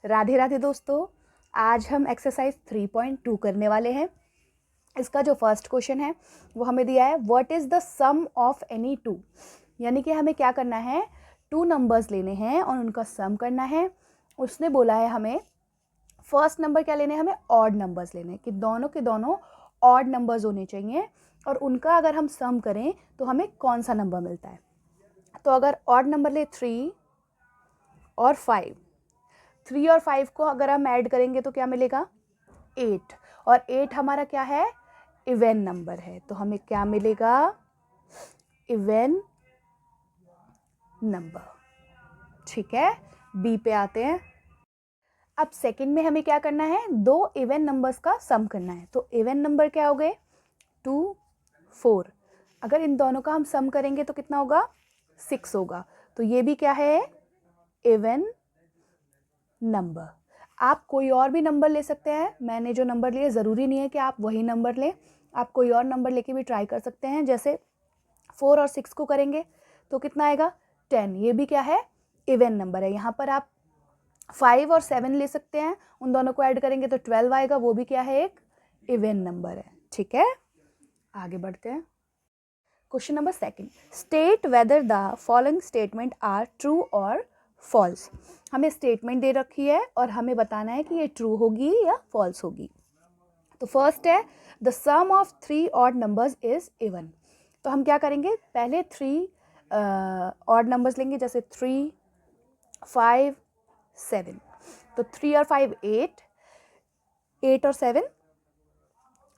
राधे राधे दोस्तों, आज हम एक्सरसाइज 3.2 करने वाले हैं। इसका जो फर्स्ट क्वेश्चन है वो हमें दिया है what is the sum of any two. यानी कि हमें क्या करना है, टू नंबर्स लेने हैं और उनका सम करना है। उसने बोला है हमें फर्स्ट नंबर क्या लेने हैं, हमें ऑड नंबर्स लेने हैं कि दोनों के दोनों ऑड नंबर्स होने चाहिए और उनका अगर हम सम करें तो हमें कौन सा नंबर मिलता है। तो अगर ऑड नंबर ले 3 और 5, 3 और 5 को अगर हम ऐड करेंगे तो क्या मिलेगा 8, और 8 हमारा क्या है, इवन नंबर है। तो हमें क्या मिलेगा, इवन नंबर। ठीक है, बी पे आते हैं। अब सेकंड में हमें क्या करना है, दो इवन नंबर्स का सम करना है। तो इवन नंबर क्या हो गए 2, 4। अगर इन दोनों का हम सम करेंगे तो कितना होगा 6 होगा। तो ये भी क्या है, इवन नंबर। आप कोई और भी नंबर ले सकते हैं, मैंने जो नंबर लिए ज़रूरी नहीं है कि आप वही नंबर लें, आप कोई और नंबर लेके भी ट्राई कर सकते हैं। जैसे 4 और 6 को करेंगे तो कितना आएगा 10, ये भी क्या है, इवन नंबर है। यहाँ पर आप 5 और 7 ले सकते हैं, उन दोनों को ऐड करेंगे तो 12 आएगा, वो भी क्या है, एक इवन नंबर है। ठीक है, आगे बढ़ते हैं। Question number second, state whether the following statement are true और फॉल्स। हमें स्टेटमेंट दे रखी है और हमें बताना है कि ये ट्रू होगी या फॉल्स होगी। तो फर्स्ट है the sum of 3 odd numbers is even. तो हम क्या करेंगे, पहले 3 ऑड नंबर्स लेंगे, जैसे 3, 5, 7। तो 3 और 5 8, 8 और 7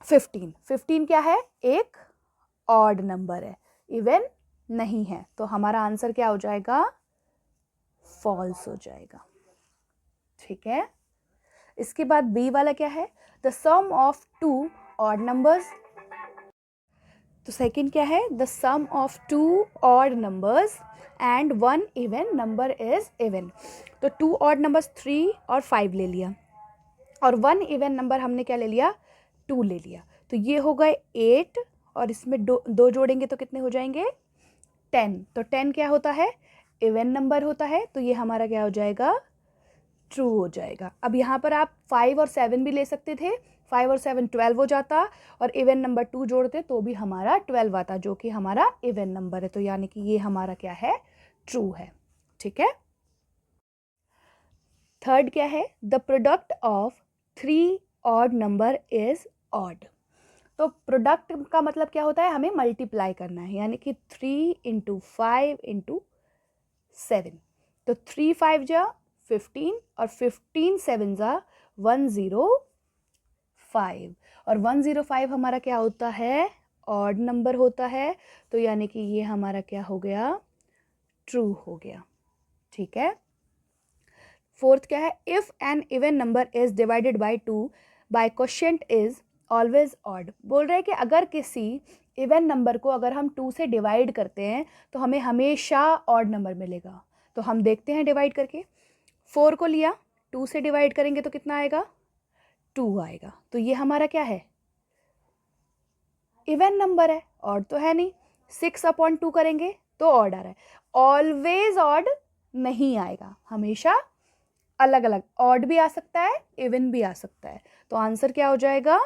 15। 15 क्या है, एक ऑड नंबर है, इवन नहीं है। तो हमारा आंसर क्या हो जाएगा, फॉल्स हो जाएगा। ठीक है, इसके बाद बी वाला क्या है, the sum of 2 odd numbers. तो सेकंड क्या है, the sum of 2 odd numbers and 1 even number is even. तो 2 ऑड नंबर्स 3 और 5 ले लिया और 1 इवन नंबर हमने क्या ले लिया, 2 ले लिया। तो ये हो गए 8 और इसमें दो जोड़ेंगे तो कितने हो जाएंगे 10। तो 10 क्या होता है, इवन नंबर होता है। तो ये हमारा क्या हो जाएगा, ट्रू हो जाएगा। अब यहाँ पर आप 5 और 7 भी ले सकते थे, 5 और 7 12 हो जाता और इवन नंबर 2 जोड़ते तो भी हमारा 12 आता, जो कि हमारा इवन नंबर है। तो यानी कि ये हमारा क्या है, ट्रू है। ठीक है, थर्ड क्या है, the product of 3 odd number is odd. तो प्रोडक्ट का मतलब क्या होता है, हमें मल्टीप्लाई करना है, यानी कि 3 × 5 × 7। तो 3 5 जा 15 और 15 7 जा 105 और 105 हमारा क्या होता है, ऑड नंबर होता है। तो यानी कि ये हमारा क्या हो गया, ट्रू हो गया। ठीक है, फोर्थ क्या है, if an even number is divided by 2 by quotient is always odd. बोल रहे हैं कि अगर किसी इवन नंबर को अगर हम 2 से डिवाइड करते हैं तो हमें हमेशा ऑड नंबर मिलेगा। तो हम देखते हैं डिवाइड करके, 4 को लिया 2 से डिवाइड करेंगे तो कितना आएगा, 2 आएगा। तो ये हमारा क्या है, इवन नंबर है, ऑड तो है नहीं। 6/2 करेंगे तो ऑड आ रहा है, ऑलवेज ऑड नहीं आएगा, हमेशा अलग अलग, ऑड भी आ सकता है, इवन भी आ सकता है। तो आंसर क्या हो जाएगा,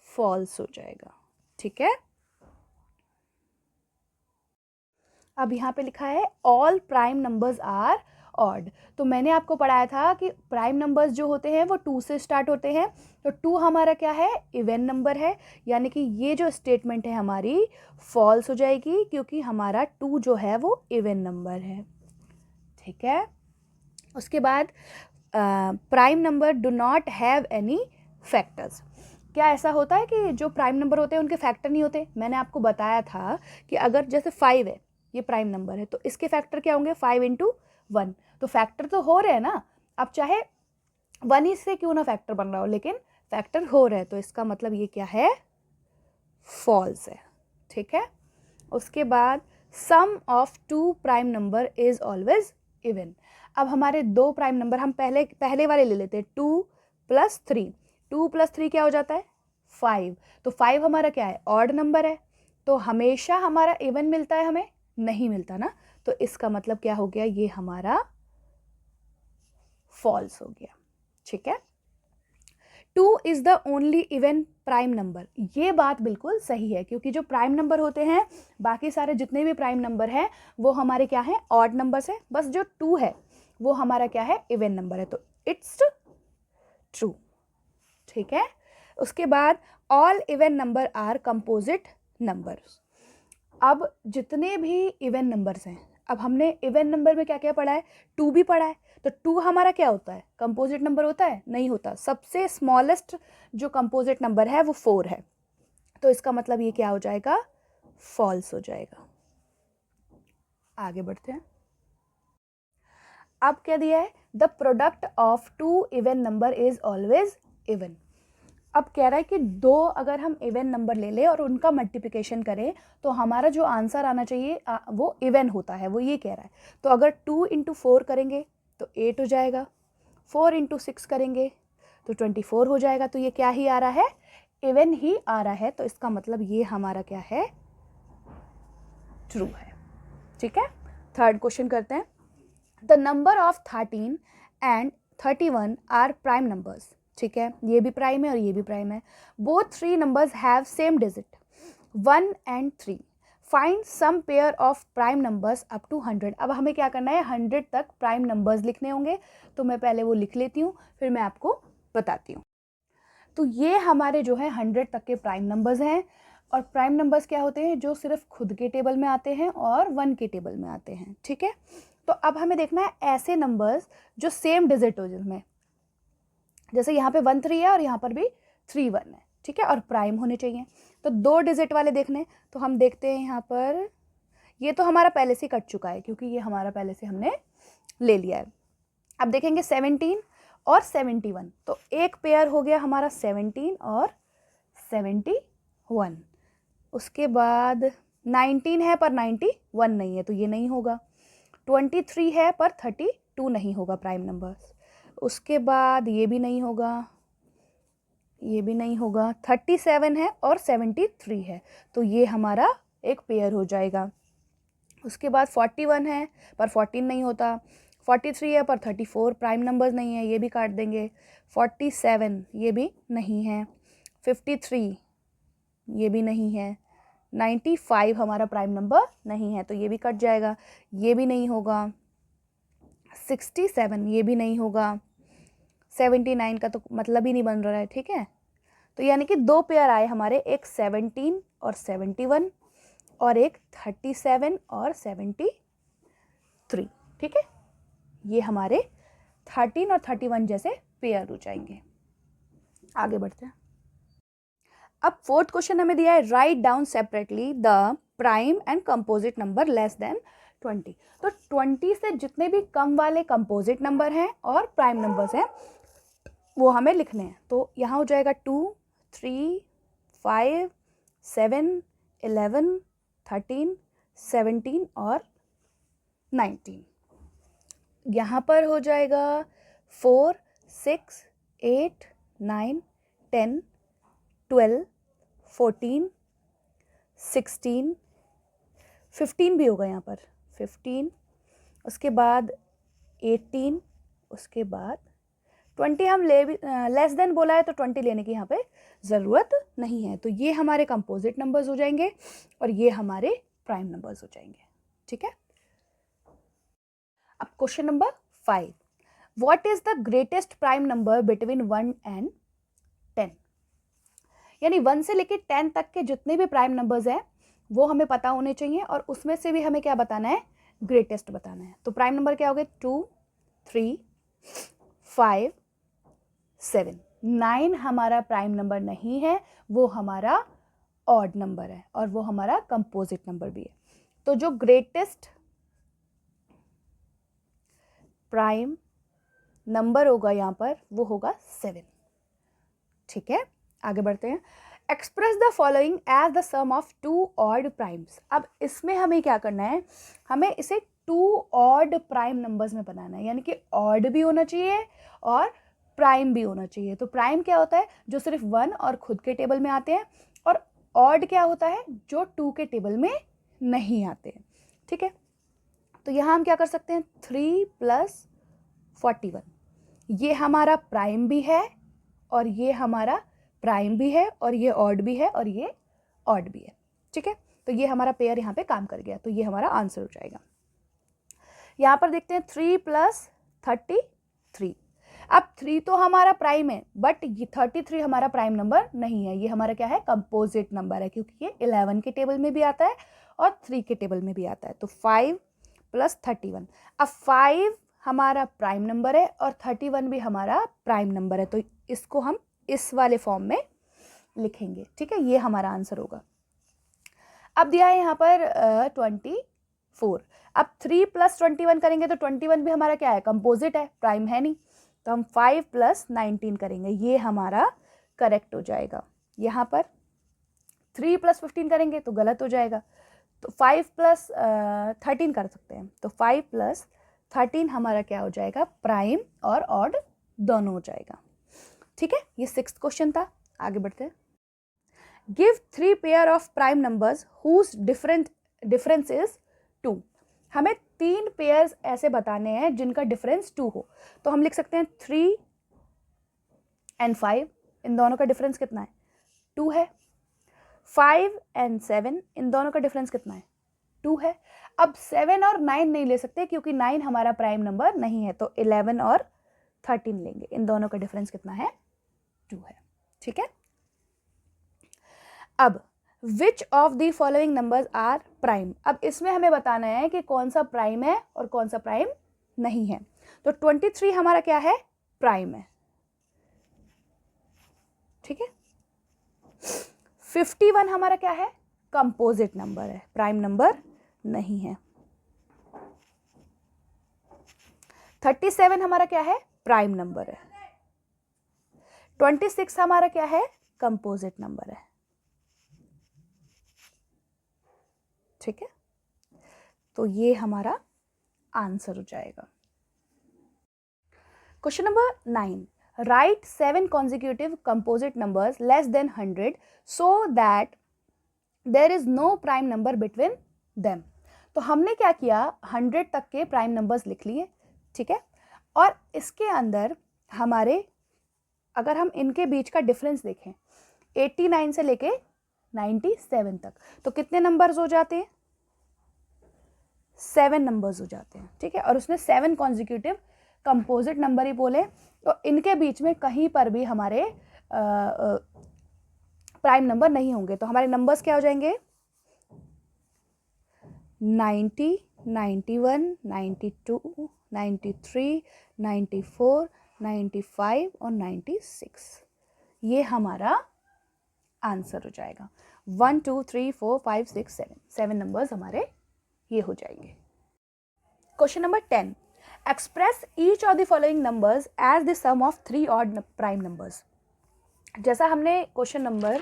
फॉल्स हो जाएगा। ठीक है, अब यहाँ पे लिखा है all prime numbers are odd. तो मैंने आपको पढ़ाया था कि प्राइम नंबर्स जो होते हैं वो 2 से स्टार्ट होते हैं। तो 2 हमारा क्या है, इवन नंबर है, यानी कि ये जो स्टेटमेंट है हमारी फॉल्स हो जाएगी, क्योंकि हमारा 2 जो है वो इवन नंबर है। ठीक है, उसके बाद prime number do not have any factors. क्या ऐसा होता है कि जो प्राइम नंबर होते हैं उनके फैक्टर नहीं होते। मैंने आपको बताया था कि अगर जैसे 5 है, ये प्राइम नंबर है, तो इसके फैक्टर क्या होंगे, 5 × 1। तो फैक्टर तो हो रहे हैं ना, अब चाहे 1 ही से क्यों ना फैक्टर बन रहा हो, लेकिन फैक्टर हो रहे हैं। तो इसका मतलब ये क्या है, फॉल्स है। ठीक है, उसके बाद sum of 2 prime number is always even. अब हमारे 2 प्राइम नंबर हम पहले वाले ले लेते हैं, 2 + 3। 2 + 3 क्या हो जाता है, 5। तो 5 हमारा क्या है, ऑड नंबर है। तो हमेशा हमारा इवन मिलता है, हमें नहीं मिलता ना। तो इसका मतलब क्या हो गया, ये हमारा फॉल्स हो गया। ठीक है, 2 is the only even prime number, ये बात बिल्कुल सही है, क्योंकि जो प्राइम नंबर होते हैं, बाकी सारे जितने भी प्राइम नंबर हैं वो हमारे क्या है, ऑड नंबर्स है, बस जो 2 है वो हमारा क्या है, इवन नंबर है, तो इट्स ट्रू। ठीक है, उसके बाद all even number are composite numbers. अब जितने भी इवन नंबर्स हैं, अब हमने इवन नंबर में क्या क्या पढ़ा है, 2 भी पढ़ा है, तो 2 हमारा क्या होता है, कंपोजिट नंबर होता है, नहीं होता। सबसे स्मॉलेस्ट जो कंपोजिट नंबर है वो 4 है, तो इसका मतलब ये क्या हो जाएगा, फॉल्स हो जाएगा। आगे बढ़ते हैं। अब क्या दिया है, the product of 2 even number is always even. अब कह रहा है कि 2 अगर हम इवन नंबर ले लें और उनका मल्टीप्लिकेशन करें तो हमारा जो आंसर आना चाहिए वो इवन होता है, वो ये कह रहा है। तो अगर 2 इंटू 4 करेंगे तो 8 हो जाएगा, 4 इंटू 6 करेंगे तो 24 हो जाएगा, तो ये क्या ही आ रहा है, इवन ही आ रहा है, तो इसका मतलब ये हमारा क्या है, ट्रू है। ठीक है, थर्ड क्वेश्चन करते हैं। The number of 13 and 31 are prime numbers. ठीक है, ये भी प्राइम है और ये भी प्राइम है। Both 3 numbers have same digit 1 and 3। Find some pair of prime numbers up to 100। अब हमें क्या करना है, 100 तक प्राइम नंबर्स लिखने होंगे, तो मैं पहले वो लिख लेती हूँ, फिर मैं आपको बताती हूँ। तो ये हमारे जो है 100 तक के प्राइम नंबर्स हैं, और प्राइम नंबर्स क्या होते हैं, जो सिर्फ खुद के टेबल में आते हैं और 1 के टेबल में आते हैं। ठीक है, तो अब हमें देखना है ऐसे नंबर्स जो सेम डिजिट हो, जिनमें जैसे यहाँ पे 1 3 है और यहाँ पर भी 3 1 है। ठीक है, और प्राइम होने चाहिए, तो 2 डिजिट वाले देखने, तो हम देखते हैं यहाँ पर, ये तो हमारा पहले से कट चुका है क्योंकि ये हमारा पहले से हमने ले लिया है। अब देखेंगे 17 और 71, तो एक पेयर हो गया हमारा 17 और 71। उसके बाद 19 है पर 91 नहीं है, तो ये नहीं होगा। 23 है पर 32 नहीं होगा प्राइम नंबर्स। उसके बाद ये भी नहीं होगा, ये भी नहीं होगा। 37 है और 73 है, तो ये हमारा एक पेयर हो जाएगा। उसके बाद 41 है पर 14 नहीं होता। 43 है पर 34 प्राइम नंबर्स नहीं है, ये भी काट देंगे। 47 ये भी नहीं है। 53 ये भी नहीं है। 95 हमारा प्राइम नंबर नहीं है, तो ये भी कट जाएगा, ये भी नहीं होगा। 67 ये भी नहीं होगा। 79 का तो मतलब ही नहीं बन रहा है। ठीक है, तो यानी कि 2 पेयर आए हमारे, एक 17 और 71 और एक 37 और 73। ठीक है, ये हमारे 13 और 31 जैसे पेयर हो जाएंगे। आगे बढ़ते हैं। अब फोर्थ क्वेश्चन हमें दिया है, write down separately the prime and composite number less than 20। तो 20 से जितने भी कम वाले कंपोजिट नंबर हैं और प्राइम नंबर्स हैं वो हमें लिखने हैं। तो यहाँ हो जाएगा 2 3 5 7 11 13 17 और 19। यहाँ पर हो जाएगा 4 6 8 9 10 12 14 16 15 भी होगा यहाँ पर 15। उसके बाद 18, उसके बाद 20 हम लेस देन बोला है तो 20 लेने की यहाँ पे ज़रूरत नहीं है। तो ये हमारे कंपोजिट नंबर्स हो जाएंगे और ये हमारे प्राइम नंबर्स हो जाएंगे। ठीक है, अब question number 5, what is the greatest prime number between 1 and 10। यानी 1 से लेके 10 तक के जितने भी प्राइम नंबर्स हैं वो हमें पता होने चाहिए, और उसमें से भी हमें क्या बताना है, ग्रेटेस्ट बताना है। तो प्राइम नंबर क्या हो गए, 2 3 5 7 9 हमारा प्राइम नंबर नहीं है, वो हमारा ऑड नंबर है और वो हमारा कंपोजिट नंबर भी है। तो जो ग्रेटेस्ट प्राइम नंबर होगा यहाँ पर वो होगा 7। ठीक है, आगे बढ़ते हैं। Express the following as the sum of 2 odd primes. अब इसमें हमें क्या करना है, हमें इसे 2 ऑड प्राइम नंबर्स में बनाना है, यानी कि ऑड भी होना चाहिए और प्राइम भी होना चाहिए। तो प्राइम क्या होता है, जो सिर्फ 1 और खुद के टेबल में आते हैं, और ऑड क्या होता है, जो 2 के टेबल में नहीं आते हैं। ठीक है, तो यहाँ हम क्या कर सकते हैं, 3 + 41, ये हमारा प्राइम भी है और ये हमारा प्राइम भी है और ये ऑड भी है और ये ऑड भी है, ठीक है। तो ये हमारा पेयर यहाँ पे काम कर गया, तो ये हमारा आंसर हो जाएगा। यहाँ पर देखते हैं 3 + 33। अब 3 तो हमारा प्राइम है, बट ये 33 हमारा प्राइम नंबर नहीं है, ये हमारा क्या है, कंपोजिट नंबर है, क्योंकि ये 11 के टेबल में भी आता है और 3 के टेबल में भी आता है। तो 5 + 31। अब 5 हमारा प्राइम नंबर है और 31 भी हमारा प्राइम नंबर है, तो इसको हम इस वाले फॉर्म में लिखेंगे, ठीक है। ये हमारा आंसर होगा। अब दिया है यहाँ पर 24। अब 3 + 21 करेंगे तो 21 भी हमारा क्या है, कंपोजिट है, प्राइम है नहीं, तो हम 5 + 19 करेंगे, ये हमारा करेक्ट हो जाएगा। यहाँ पर 3 + 15 करेंगे तो गलत हो जाएगा, तो 5 + 13 कर सकते हैं, तो 5 + 13 हमारा क्या हो जाएगा, प्राइम और ऑड दोनों हो जाएगा, ठीक है। ये 6th क्वेश्चन था। आगे बढ़ते हैं। Give 3 pair of prime numbers whose difference is 2। हमें 3 पेयर्स ऐसे बताने हैं जिनका डिफरेंस 2 हो, तो हम लिख सकते हैं 3 और 5, इन दोनों का डिफरेंस कितना है, 2 है। 5 और 7, इन दोनों का डिफरेंस कितना है, 2 है। अब 7 और 9 नहीं ले सकते क्योंकि 9 हमारा प्राइम नंबर नहीं है, तो 11 और 13 लेंगे, इन दोनों का डिफरेंस कितना है, 2 है, ठीक है। अब which of the following numbers are prime, अब इसमें हमें बताना है कि कौन सा प्राइम है और कौन सा प्राइम नहीं है। तो 23 हमारा क्या है, प्राइम है, ठीक है। 51 हमारा क्या है, कंपोजिट नंबर है, प्राइम नंबर नहीं है। 37 हमारा क्या है, प्राइम नंबर है। 26 हमारा क्या है, कंपोजिट नंबर है, ठीक है। तो ये हमारा आंसर हो जाएगा। Question number 9, right 7 consecutive composite numbers less than 100 so that there is no prime number between them। तो हमने क्या किया, 100 तक के प्राइम नंबर्स लिख लिए, ठीक है। और इसके अंदर हमारे, अगर हम इनके बीच का डिफरेंस देखें 89 से लेके 97 तक, तो कितने नंबर्स हो जाते हैं, 7 नंबर्स हो जाते हैं, ठीक है। और उसने 7 कॉन्जिक्यूटिव कंपोजिट नंबर ही बोले, तो इनके बीच में कहीं पर भी हमारे प्राइम नंबर नहीं होंगे, तो हमारे नंबर्स क्या हो जाएंगे, 90, 91, 92, 93, 94, 95 और 96, ये हमारा आंसर हो जाएगा। 1 2 3 4 5 6 7 नंबर्स हमारे ये हो जाएंगे। Question number 10, express each of the following numbers as the sum of 3 odd prime numbers. जैसा हमने क्वेश्चन नंबर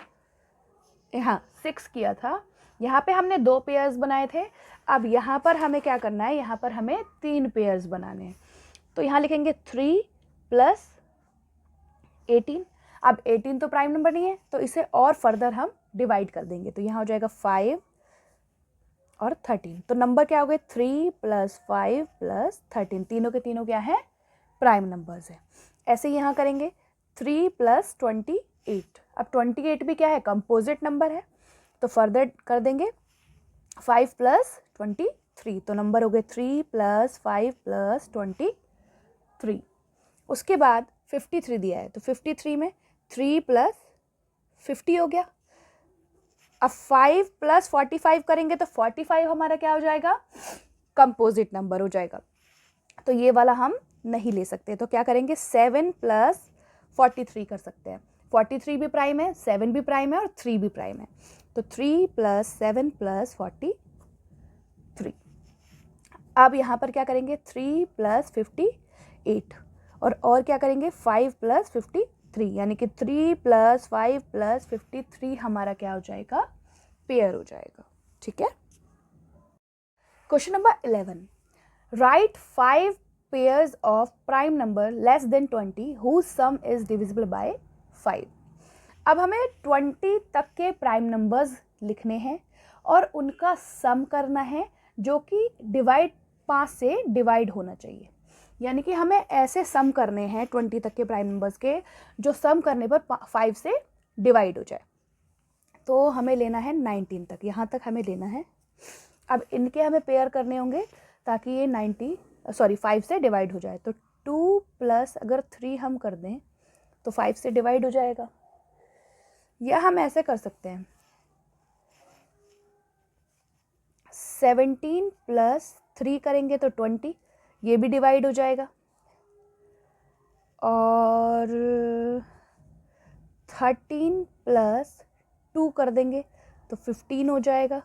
6 किया था, यहाँ पे हमने 2 पेयर्स बनाए थे, अब यहाँ पर हमें क्या करना है, यहाँ पर हमें 3 पेयर्स बनाने हैं। तो यहाँ लिखेंगे 3 + 18। अब 18 तो प्राइम नंबर नहीं है, तो इसे और फर्दर हम डिवाइड कर देंगे, तो यहाँ हो जाएगा 5 और 13, तो नंबर क्या हो गए, 3 + 5 + 13, तीनों के तीनों क्या है, प्राइम नंबर्स है। ऐसे ही यहाँ करेंगे 3 + 28। अब 28 भी क्या है, कंपोजिट नंबर है, तो फर्दर कर देंगे 5 + 23, तो नंबर हो गए 3 + 5 + 23। उसके बाद 53 दिया है, तो 53 में 3 + 50 हो गया। अब 5 + 45 करेंगे तो 45 हमारा क्या हो जाएगा, कंपोजिट नंबर हो जाएगा, तो ये वाला हम नहीं ले सकते, तो क्या करेंगे 7 + 43 कर सकते हैं। 43 भी प्राइम है, 7 भी प्राइम है और 3 भी प्राइम है, तो 3 + 7 + 43। अब यहाँ पर क्या करेंगे 3 + 58 और क्या करेंगे 5 + 53, यानी कि 3 + 5 + 53 हमारा क्या हो जाएगा, पेयर हो जाएगा, ठीक है। Question number 11, write 5 pairs of prime number less than 20 whose sum is divisible by 5। अब हमें 20 तक के प्राइम नंबर्स लिखने हैं और उनका सम करना है, जो कि 5 से डिवाइड होना चाहिए। यानी कि हमें ऐसे सम करने हैं 20 तक के प्राइम नंबर्स के जो सम करने पर 5 से डिवाइड हो जाए। तो हमें लेना है 19 तक, यहाँ तक हमें लेना है। अब इनके हमें पेयर करने होंगे ताकि ये 5 से डिवाइड हो जाए। तो 2 प्लस अगर 3 हम कर दें तो 5 से डिवाइड हो जाएगा, या हम ऐसे कर सकते हैं 17 प्लस 3 करेंगे तो 20, ये भी डिवाइड हो जाएगा। और 13 प्लस 2 कर देंगे तो 15 हो जाएगा।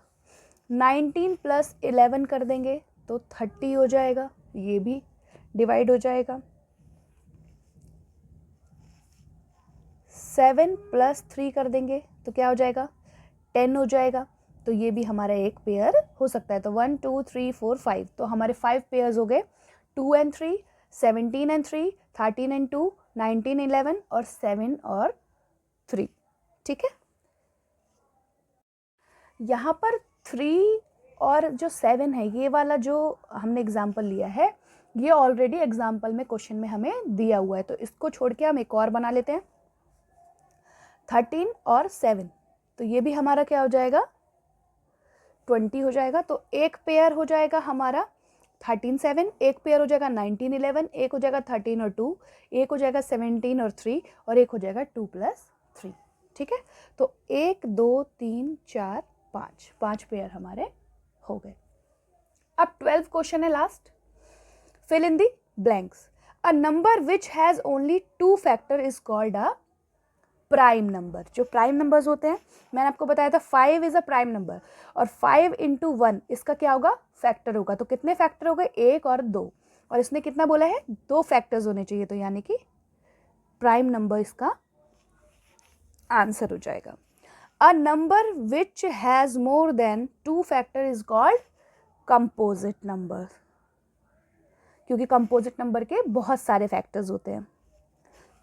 19 प्लस 11 कर देंगे तो 30 हो जाएगा, ये भी डिवाइड हो जाएगा। 7 प्लस 3 कर देंगे तो क्या हो जाएगा, 10 हो जाएगा। तो ये भी हमारा एक पेयर हो सकता है। तो 1 2 3 4 5, तो हमारे 5 पेयर्स हो गए, 2 and 3, 17 and 3, 13 and 2, 19 11 और 7 और 3। ठीक है, यहाँ पर 3 और जो 7 है, ये वाला जो हमने एग्जाम्पल लिया है, ये ऑलरेडी एग्जाम्पल में क्वेश्चन में हमें दिया हुआ है। तो इसको छोड़ के हम एक और बना लेते हैं, 13 और 7, तो ये भी हमारा क्या हो जाएगा, 20 हो जाएगा। तो एक पेयर हो जाएगा हमारा 13 7, एक पेयर हो जाएगा 19 11, एक हो जाएगा 13 और 2, एक हो जाएगा 17 और 3, और एक हो जाएगा 2 प्लस 3। ठीक है, तो 1 2 3 4 5 पेयर हमारे हो गए। अब 12 क्वेश्चन है last, fill in the blanks. A number which has only 2 factor is called a prime number. जो प्राइम नंबर्स होते हैं, मैंने आपको बताया था 5 इज अ प्राइम नंबर, और 5 into 1 इसका क्या होगा, फैक्टर होगा। तो कितने फैक्टर हो गए, 1 और 2, और इसने कितना बोला है, 2 फैक्टर्स होने चाहिए। तो यानी कि प्राइम नंबर इसका आंसर हो जाएगा। अ number which has more than 2 factor is called composite number, क्योंकि कंपोजिट नंबर के बहुत सारे फैक्टर्स होते हैं।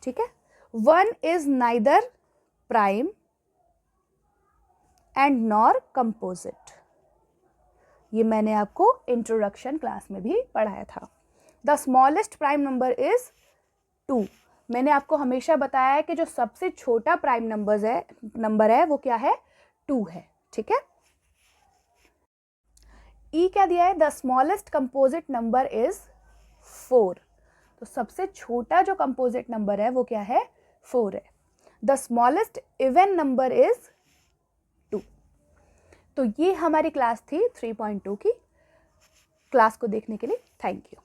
ठीक है, 1 is neither prime and nor composite, ये मैंने आपको इंट्रोडक्शन क्लास में भी पढ़ाया था। The smallest prime number is 2, मैंने आपको हमेशा बताया है कि जो सबसे छोटा प्राइम नंबर है वो क्या है, 2 है। ठीक है, ई क्या दिया है, the smallest composite number is 4, तो सबसे छोटा जो कंपोजिट नंबर है वो क्या है, 4 है। The smallest even number is 2। तो ये हमारी क्लास थी 3.2 की। क्लास को देखने के लिए थैंक यू।